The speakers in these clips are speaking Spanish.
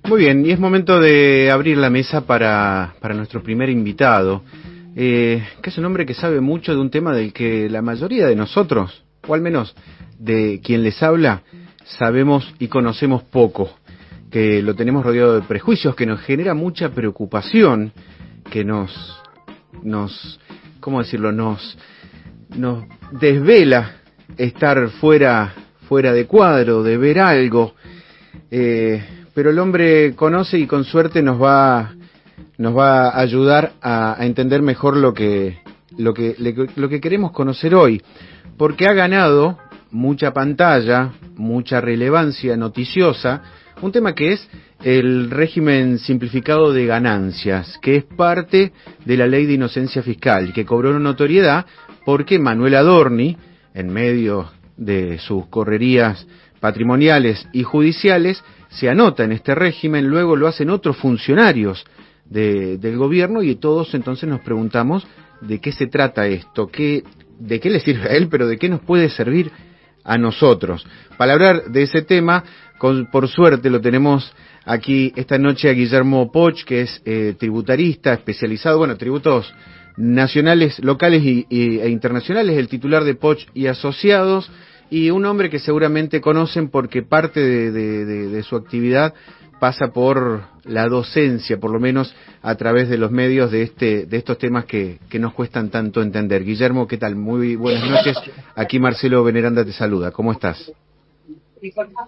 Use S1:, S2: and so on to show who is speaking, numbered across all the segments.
S1: Muy bien, y es momento de abrir la mesa para nuestro primer invitado, que es un hombre que sabe mucho de un tema del que la mayoría de nosotros, o al menos de quien les habla, sabemos y conocemos poco, que lo tenemos rodeado de prejuicios, que nos genera mucha preocupación, que ¿cómo decirlo?, nos desvela estar fuera de cuadro, de ver algo, pero el hombre conoce y con suerte nos va a ayudar a entender mejor lo que queremos conocer hoy, porque ha ganado mucha pantalla, mucha relevancia noticiosa, un tema que es el régimen simplificado de ganancias, que es parte de la ley de inocencia fiscal, que cobró notoriedad porque Manuel Adorni, en medio de sus correrías patrimoniales y judiciales, se anota en este régimen, luego lo hacen otros funcionarios del gobierno y todos entonces nos preguntamos de qué se trata esto, de qué le sirve a él, pero de qué nos puede servir a nosotros. Para hablar de ese tema, por suerte lo tenemos aquí esta noche a Guillermo Poch, que es tributarista especializado, tributos nacionales, locales e internacionales, el titular de Poch y Asociados, y un hombre que seguramente conocen porque parte de su actividad pasa por la docencia, por lo menos a través de los medios de estos temas que nos cuestan tanto entender. Guillermo, ¿qué tal? Muy buenas noches. Aquí Marcelo Veneranda te saluda. ¿Cómo estás?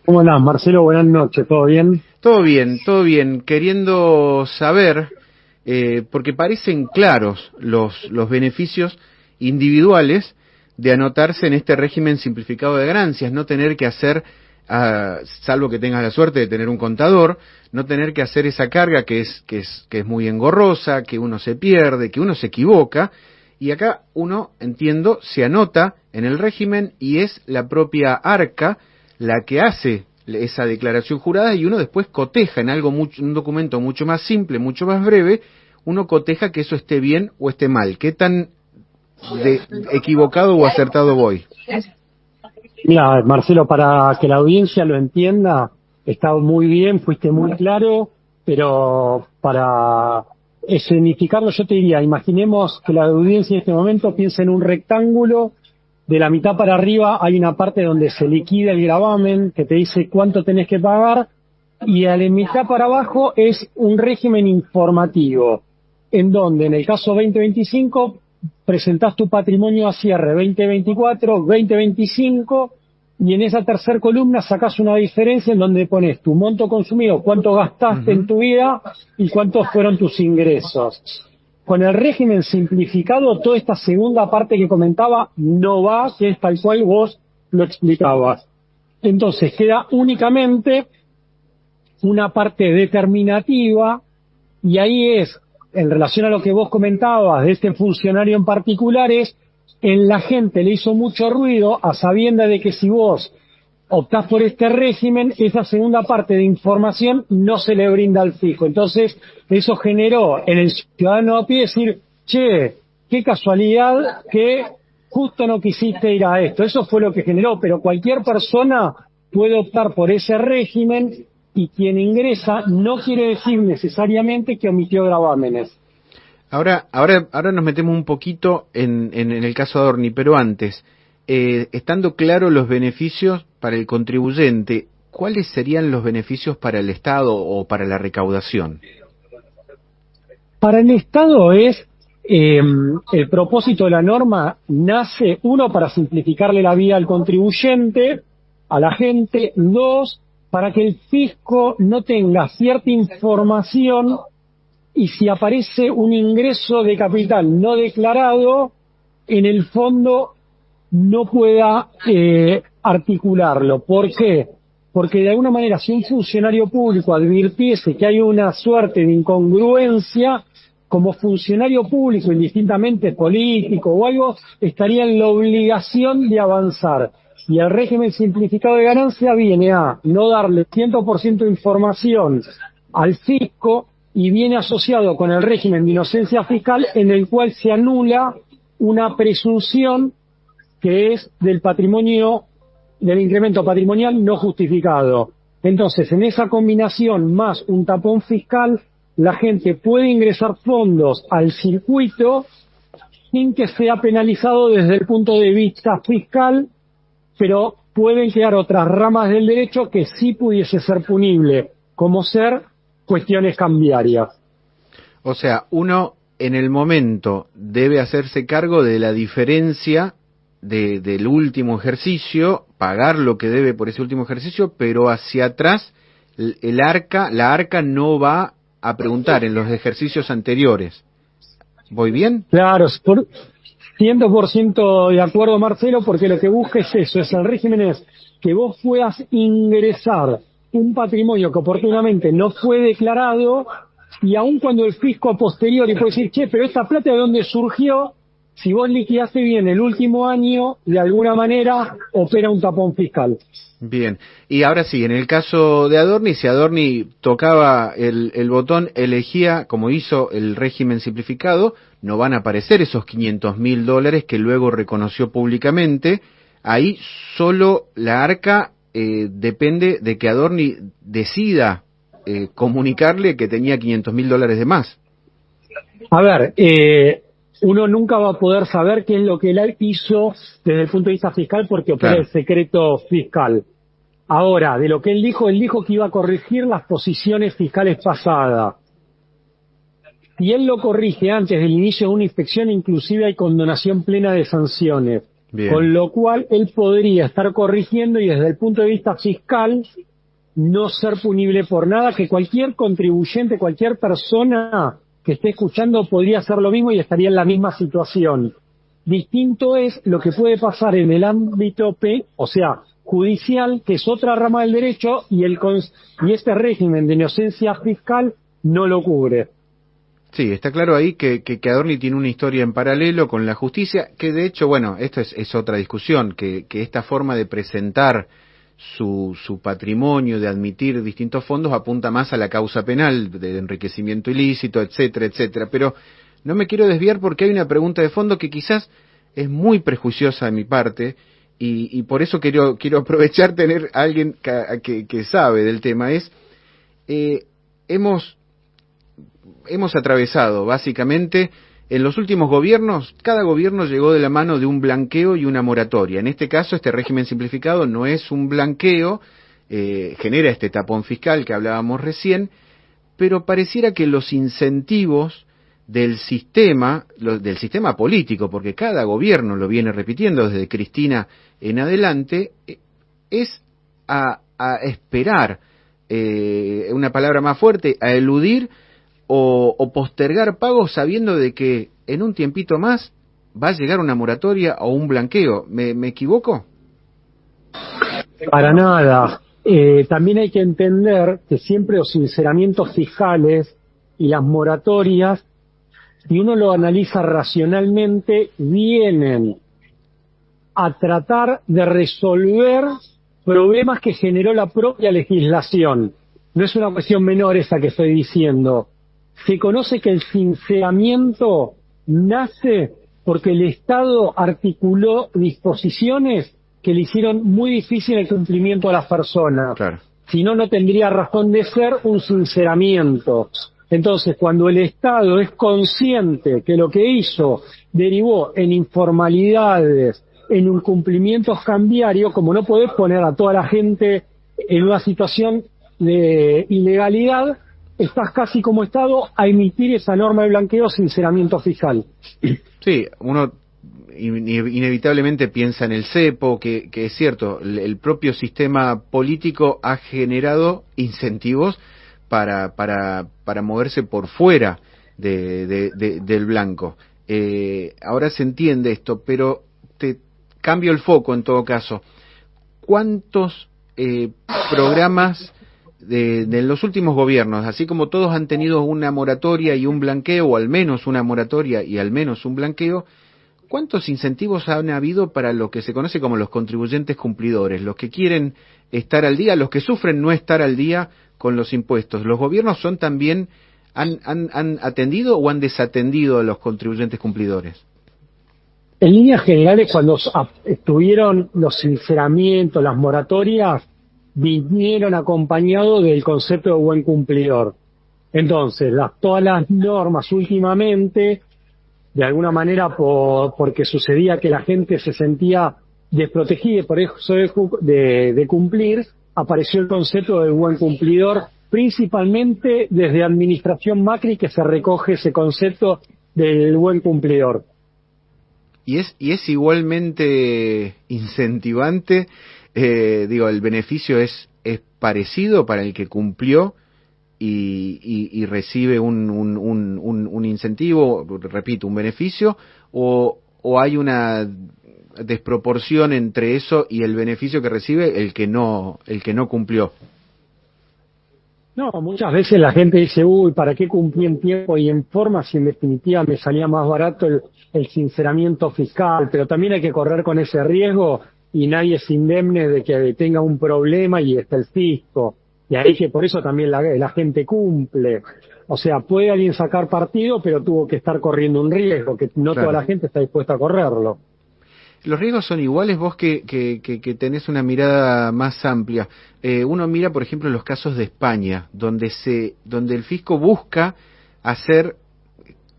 S2: ¿Cómo andás, Marcelo? Buenas noches. ¿Todo bien?
S1: Todo bien. Queriendo saber, porque parecen claros los beneficios individuales de anotarse en este régimen simplificado de ganancias, no tener que hacer, salvo que tengas la suerte de tener un contador, no tener que hacer esa carga que es muy engorrosa, que uno se pierde, que uno se equivoca, y acá uno, entiendo, se anota en el régimen y es la propia ARCA la que hace esa declaración jurada y uno después coteja en un documento mucho más simple, mucho más breve, uno coteja que eso esté bien o esté mal. ¿Qué tan equivocado o acertado voy?
S2: Mira, Marcelo, para que la audiencia lo entienda, está muy bien, fuiste muy claro, pero para escenificarlo yo te diría, imaginemos que la audiencia en este momento piensa en un rectángulo, de la mitad para arriba hay una parte donde se liquida el gravamen, que te dice cuánto tenés que pagar, y a la mitad para abajo es un régimen informativo, en donde en el caso 2025 presentás tu patrimonio a cierre 2024, 2025, y en esa tercera columna sacás una diferencia en donde pones tu monto consumido, cuánto gastaste en tu vida y cuántos fueron tus ingresos. Con el régimen simplificado, toda esta segunda parte que comentaba no va, que es tal cual vos lo explicabas. Entonces queda únicamente una parte determinativa, y ahí es, en relación a lo que vos comentabas de este funcionario en particular, es en la gente le hizo mucho ruido a sabiendas de que si vos optás por este régimen, esa segunda parte de información no se le brinda al fisco. Entonces, eso generó en el ciudadano a pie decir, che, qué casualidad que justo no quisiste ir a esto. Eso fue lo que generó, pero cualquier persona puede optar por ese régimen y quien ingresa no quiere decir necesariamente que omitió gravámenes.
S1: Ahora nos metemos un poquito en el caso Adorni, pero antes, estando claros los beneficios para el contribuyente, ¿cuáles serían los beneficios para el Estado o para la recaudación?
S2: Para el Estado es, el propósito de la norma nace, uno, para simplificarle la vida al contribuyente, a la gente, dos, para que el fisco no tenga cierta información y si aparece un ingreso de capital no declarado, en el fondo no pueda articularlo. ¿Por qué? Porque de alguna manera si un funcionario público advirtiese que hay una suerte de incongruencia, como funcionario público, indistintamente político o algo, estaría en la obligación de avanzar. Y el régimen simplificado de ganancia viene a no darle 100% de información al fisco y viene asociado con el régimen de inocencia fiscal en el cual se anula una presunción que es del patrimonio, del incremento patrimonial no justificado. Entonces, en esa combinación más un tapón fiscal, la gente puede ingresar fondos al circuito sin que sea penalizado desde el punto de vista fiscal, pero pueden quedar otras ramas del derecho que sí pudiese ser punible, como ser cuestiones cambiarias.
S1: O sea, uno en el momento debe hacerse cargo de la diferencia del último ejercicio, pagar lo que debe por ese último ejercicio, pero hacia atrás la arca no va a preguntar en los ejercicios anteriores. ¿Voy bien?
S2: Claro, 100% de acuerdo, Marcelo, porque lo que busca es eso, es el régimen es que vos puedas ingresar un patrimonio que oportunamente no fue declarado, y aun cuando el fisco a posteriori puede decir, che, pero esta plata de dónde surgió, si vos liquidaste bien el último año, de alguna manera opera un tapón fiscal.
S1: Bien, y ahora sí, en el caso de Adorni, si Adorni tocaba el botón, elegía, como hizo el régimen simplificado, no van a aparecer esos $500.000 que luego reconoció públicamente. Ahí solo la arca depende de que Adorni decida comunicarle que tenía $500.000 de más.
S2: A ver, uno nunca va a poder saber qué es lo que él hizo desde el punto de vista fiscal porque opera
S1: Claro.
S2: el secreto fiscal. Ahora, de lo que él dijo que iba a corregir las posiciones fiscales pasadas. Si él lo corrige antes del inicio de una inspección, inclusive hay condonación plena de sanciones.
S1: Bien.
S2: Con lo cual, él podría estar corrigiendo y desde el punto de vista fiscal no ser punible por nada, que cualquier contribuyente, cualquier persona que esté escuchando podría hacer lo mismo y estaría en la misma situación. Distinto es lo que puede pasar en el ámbito o sea, judicial, que es otra rama del derecho, y este régimen de inocencia fiscal no lo cubre.
S1: Sí, está claro ahí que Adorni tiene una historia en paralelo con la justicia, que de hecho, bueno, esto es otra discusión, que esta forma de presentar su patrimonio, de admitir distintos fondos, apunta más a la causa penal, de enriquecimiento ilícito, etcétera, etcétera. Pero no me quiero desviar porque hay una pregunta de fondo que quizás es muy prejuiciosa de mi parte, y por eso quiero aprovechar tener a alguien que sabe del tema. Hemos atravesado básicamente en los últimos gobiernos, cada gobierno llegó de la mano de un blanqueo y una moratoria. En este caso, este régimen simplificado no es un blanqueo, genera este tapón fiscal que hablábamos recién, pero pareciera que los incentivos del sistema político, porque cada gobierno lo viene repitiendo desde Cristina en adelante, es a esperar, una palabra más fuerte, a eludir o postergar pagos sabiendo de que en un tiempito más va a llegar una moratoria o un blanqueo. ¿Me equivoco?
S2: Para nada. También hay que entender que siempre los sinceramientos fiscales y las moratorias, si uno lo analiza racionalmente, vienen a tratar de resolver problemas que generó la propia legislación. No es una cuestión menor esa que estoy diciendo. Se conoce que el sinceramiento nace porque el Estado articuló disposiciones que le hicieron muy difícil el cumplimiento a las personas.
S1: Claro.
S2: Si no, no tendría razón de ser un sinceramiento. Entonces, cuando el Estado es consciente que lo que hizo derivó en informalidades, en incumplimientos cambiarios, como no podés poner a toda la gente en una situación de ilegalidad, estás casi como Estado a emitir esa norma de blanqueo, sinceramiento fiscal.
S1: Sí, uno inevitablemente piensa en el cepo, que es cierto, el propio sistema político ha generado incentivos para moverse por fuera del blanco. Ahora se entiende esto, pero te cambio el foco en todo caso. ¿Cuántos programas de los últimos gobiernos, así como todos han tenido una moratoria y un blanqueo, o al menos una moratoria y al menos un blanqueo, cuántos incentivos han habido para lo que se conoce como los contribuyentes cumplidores, los que quieren estar al día, los que sufren no estar al día con los impuestos? ¿Los gobiernos son también, han atendido o han desatendido a los contribuyentes cumplidores?
S2: En líneas generales, cuando estuvieron los sinceramientos, las moratorias, vinieron acompañados del concepto de buen cumplidor. Entonces, todas las normas últimamente, de alguna manera porque sucedía que la gente se sentía desprotegida y por eso de cumplir, apareció el concepto del buen cumplidor, principalmente desde Administración Macri que se recoge ese concepto del buen cumplidor.
S1: Y es igualmente incentivante, el beneficio es parecido para el que cumplió y recibe un incentivo, repito, un beneficio, o hay una desproporción entre eso y el beneficio que recibe el que no cumplió.
S2: No, muchas veces la gente dice, uy, ¿para qué cumplí en tiempo y en forma si en definitiva me salía más barato el sinceramiento fiscal? Pero también hay que correr con ese riesgo y nadie es indemne de que tenga un problema y está el fisco. Y ahí que por eso también la gente cumple. O sea, puede alguien sacar partido, pero tuvo que estar corriendo un riesgo, que no
S1: Claro.
S2: toda la gente está dispuesta a correrlo.
S1: ¿Los riesgos son iguales vos que tenés una mirada más amplia? Uno mira, por ejemplo, los casos de España, donde el fisco busca hacer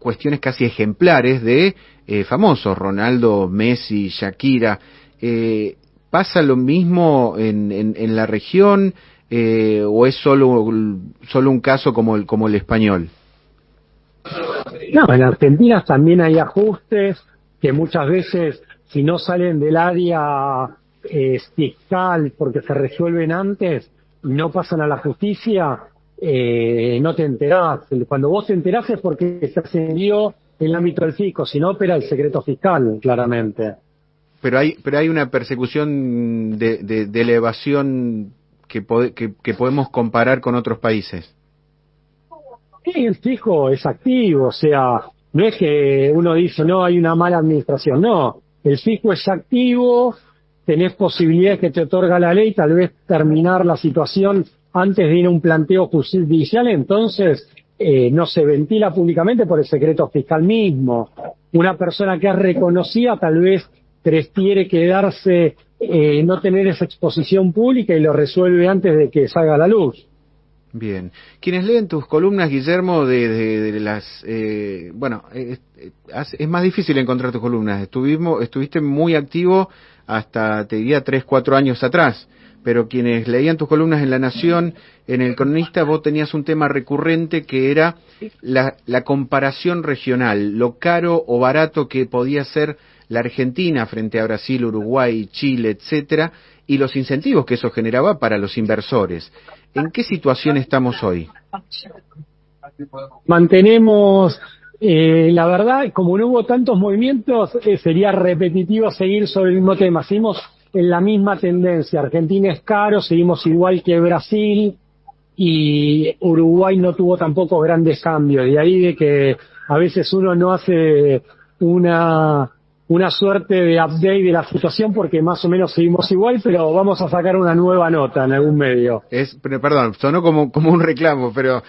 S1: cuestiones casi ejemplares de famosos, Ronaldo, Messi, Shakira. ¿Pasa lo mismo en la región o es solo un caso como el español?
S2: No, en Argentina también hay ajustes que muchas veces, si no salen del área fiscal porque se resuelven antes, no pasan a la justicia, no te enterás. Cuando vos te enterás es porque se ascendió el ámbito del fisco, si no opera el secreto fiscal, claramente.
S1: Pero hay una persecución de la evasión que podemos comparar con otros países.
S2: Sí, el fisco es activo, o sea, no es que uno dice, no, hay una mala administración, no, el fisco es activo, tenés posibilidades que te otorga la ley, tal vez terminar la situación antes de ir a un planteo judicial, entonces no se ventila públicamente por el secreto fiscal mismo. Una persona que es reconocida tal vez prefiere quedarse, no tener esa exposición pública y lo resuelve antes de que salga a la luz.
S1: Bien. Quienes leen tus columnas, Guillermo, de las... es más difícil encontrar tus columnas. Estuviste muy activo hasta, te diría, 3-4 años atrás. Pero quienes leían tus columnas en La Nación, en El Cronista, vos tenías un tema recurrente que era la comparación regional, lo caro o barato que podía ser la Argentina frente a Brasil, Uruguay, Chile, etcétera, y los incentivos que eso generaba para los inversores. ¿En qué situación estamos hoy?
S2: Mantenemos, la verdad, como no hubo tantos movimientos, sería repetitivo seguir sobre el mismo tema. Seguimos en la misma tendencia. Argentina es caro, seguimos igual que Brasil y Uruguay no tuvo tampoco grandes cambios. De ahí de que a veces uno no hace una suerte de update de la situación porque más o menos seguimos igual, pero vamos a sacar una nueva nota en algún medio.
S1: Perdón, sonó como un reclamo, pero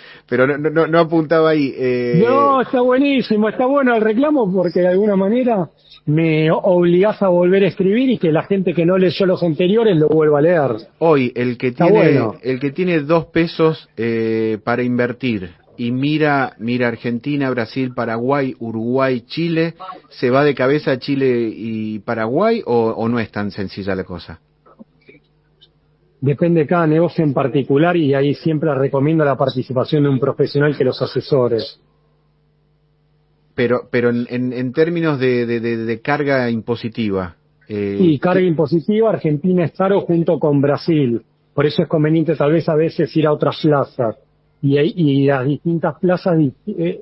S1: no apuntaba ahí.
S2: No, está buenísimo, está bueno el reclamo porque de alguna manera me obligás a volver a escribir y que la gente que no leyó los anteriores lo vuelva a leer.
S1: Hoy, el que tiene 2 pesos para invertir y mira Argentina, Brasil, Paraguay, Uruguay, Chile, ¿se va de cabeza a Chile y Paraguay o no es tan sencilla la cosa?
S2: Depende de cada negocio en particular y ahí siempre recomiendo la participación de un profesional que los asesore.
S1: Pero en términos de carga impositiva.
S2: Sí, carga impositiva, Argentina es caro junto con Brasil. Por eso es conveniente tal vez a veces ir a otras plazas. Y las distintas plazas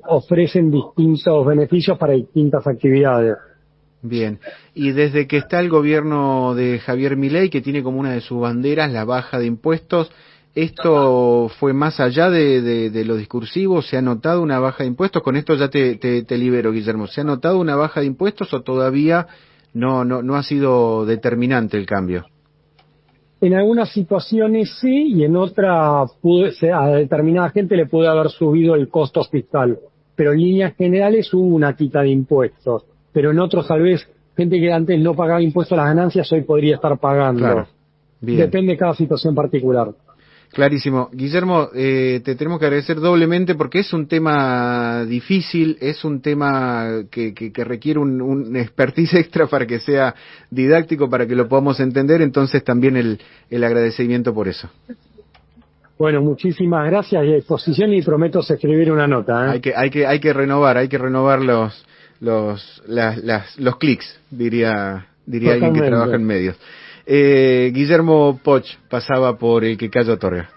S2: ofrecen distintos beneficios para distintas actividades.
S1: Bien, y desde que está el gobierno de Javier Milei, que tiene como una de sus banderas la baja de impuestos, ¿esto fue más allá de lo discursivo? ¿Se ha notado una baja de impuestos? Con esto ya te libero, Guillermo. ¿Se ha notado una baja de impuestos o todavía no ha sido determinante el cambio?
S2: En algunas situaciones sí, y en otras a determinada gente le puede haber subido el costo fiscal. Pero en líneas generales hubo una quita de impuestos. Pero en otros tal vez gente que antes no pagaba impuestos a las ganancias hoy podría estar pagando.
S1: Claro. Bien.
S2: Depende de cada situación particular.
S1: Clarísimo. Guillermo, te tenemos que agradecer doblemente porque es un tema difícil, es un tema que requiere un expertise extra para que sea didáctico, para que lo podamos entender, entonces también el agradecimiento por eso.
S2: Bueno, muchísimas gracias y a disposición, y prometo escribir una nota.
S1: Hay que renovar los clics, diría alguien que trabaja en medios. Guillermo Poch pasaba por El que Calla Otorga.